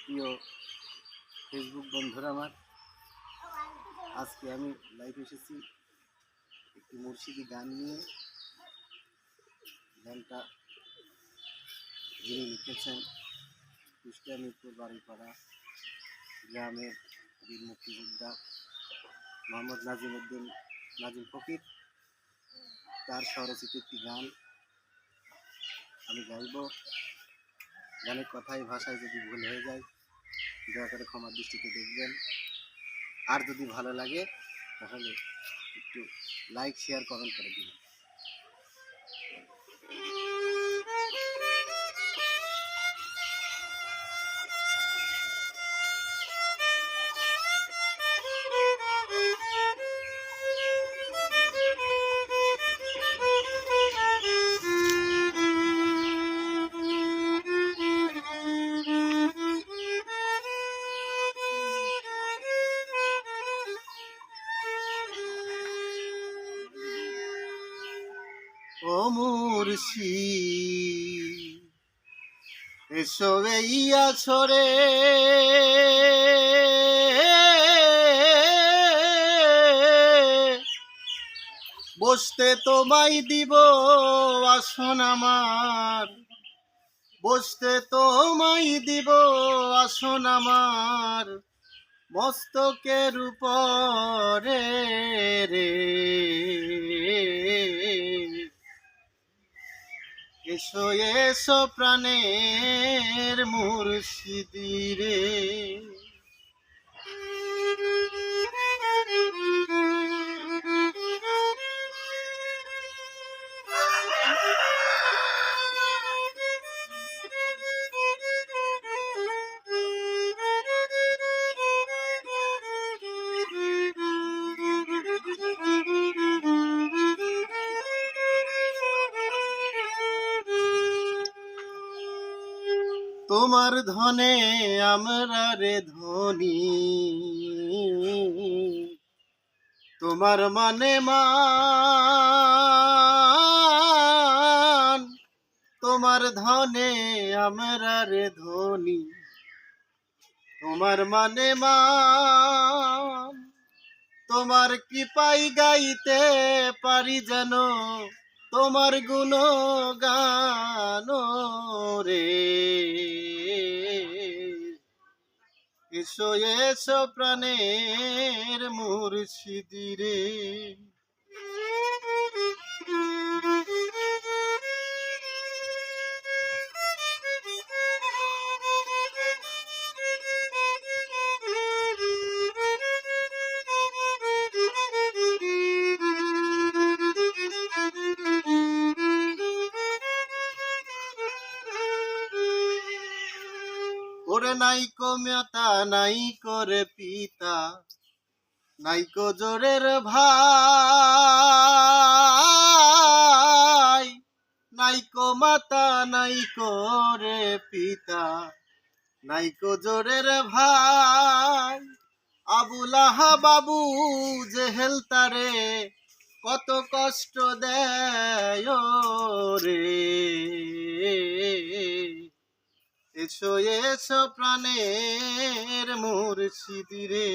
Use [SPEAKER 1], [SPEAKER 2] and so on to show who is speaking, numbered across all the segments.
[SPEAKER 1] প্রিয় ফেসবুক বন্ধুরা আমার, আজকে আমি লাইভ এসেছি একটি মুর্শিদি গান নিয়ে। গানটা যিনি লিখেছেন কুষ্টিয়া মিরপুর বাড়িপাড়া গ্রামের বীর মুক্তিযোদ্ধা মোহাম্মদ নাজিম ফকির, তার স্বরচিত একটি গান আমি গাইব। গানের কথায় ভাষায় যদি ভুল হয়ে যায় দয়া করে ক্ষমার দৃষ্টিতে দেখবেন। আর যদি ভালো লাগে তাহলে একটু লাইক শেয়ার কমেন্ট করে দিবেন। ও মুর্শিদ এসো এইয়া ছড়ে, বসতে তোমায় দিব আসন আমার, বসতে তোমায় দিব আসন আমার মস্তকের উপরে রে। এসো এসো প্রাণের মুর্শিদি রে। তোমার ধনে আমরা রে ধনী, তোমার মানে মান, তোমার ধনে আমরা রে ধনী, তোমার মানে মান। তোমার কৃপাই গাইতে পারি যেন তোমার গুণগান রে। এসো এসো প্রাণের মুর্শিদি রে। ওরে নাইকো মাতা নাইকো রে পিতা, নাইকো জোরের ভাই, নাইকো মাতা নাইকো রে পিতা, নাইকো জোরের ভাই। আবুলাহ বাবু জেহেল তারে কত কষ্ট দেয় রে। এসো এসো প্রাণের মুর্শিদি রে।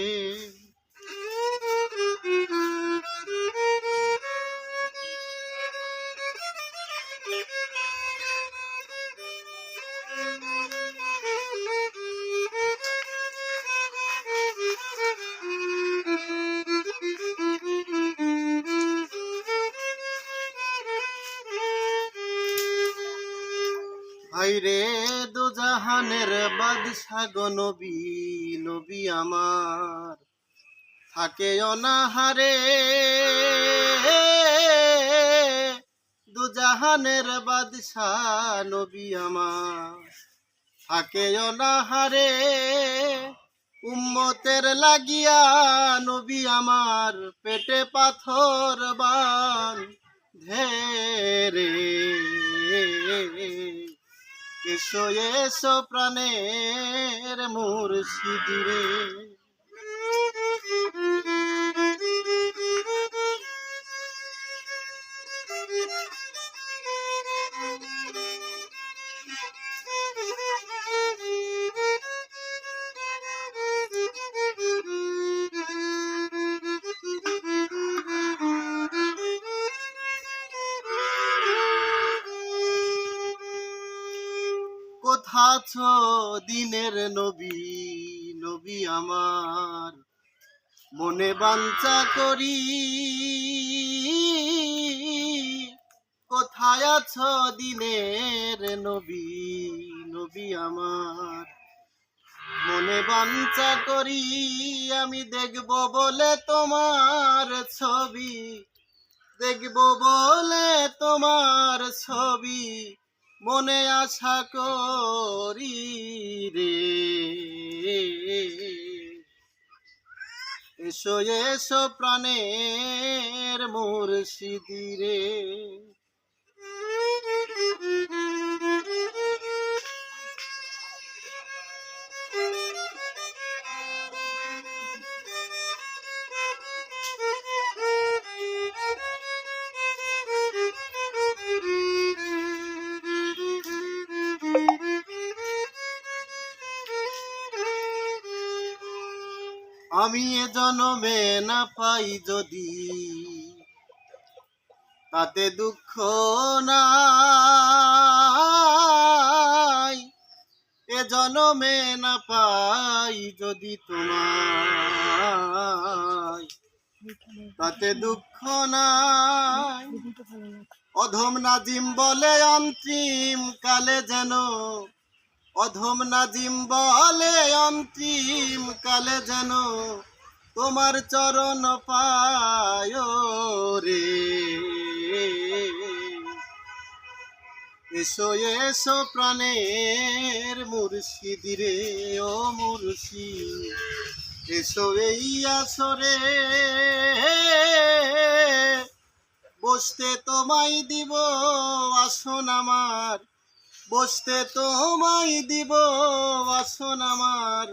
[SPEAKER 1] ভাইরে দুজাহানের বাদশা গো নবী, নবী আমার থাকে অনাহারে। দুজাহানের বাদশা নবী আমার থাকে অনাহারে। উম্মতের লাগিয়া নবী আমার পেটে পাথর বাঁধে। এসো এসো প্রাণের মুর্শিদি রে। আছো দিনের নবী, নবী আমার মনে বাঞ্ছা করি, কোথায় আছো দিনের নবী, নবী আমার মনে বাঞ্ছা করি, আমি দেখব বলে তোমার ছবি, দেখব বলে তোমার ছবি, মনে আশা করি রে। এসো এসো প্রাণের মুর্শিদি রে। আমি এ জনমে না পাই যদি, তাতে দুঃখ নাই, এ জনমে না পাই যদি তোমায়, তাতে দুঃখ নাই। অধম নাজিম বলে অন্তিম কালে যেন, অধম নাজিম বলে অন্তিম কালে যেন তোমার চরণ পায় রে। এসো এসো প্রাণের মুর্শিদি রে, ও মুর্শিদ এসো এই আসরে, বসতে তোমায় দিব আসন আমার, বসতে তোমায় দিব আসন আমার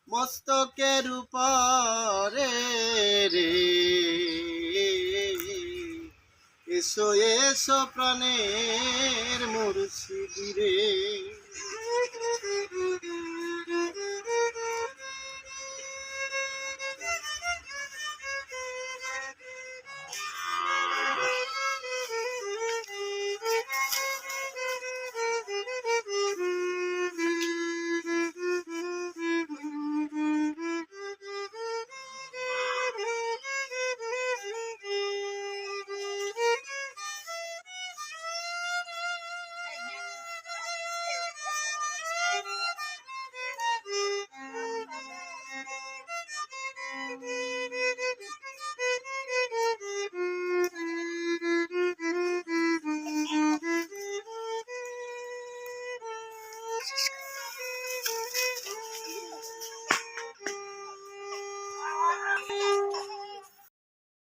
[SPEAKER 1] মস্তকের উপরে রে। এসো এসো প্রাণের মুর্শিদি রে।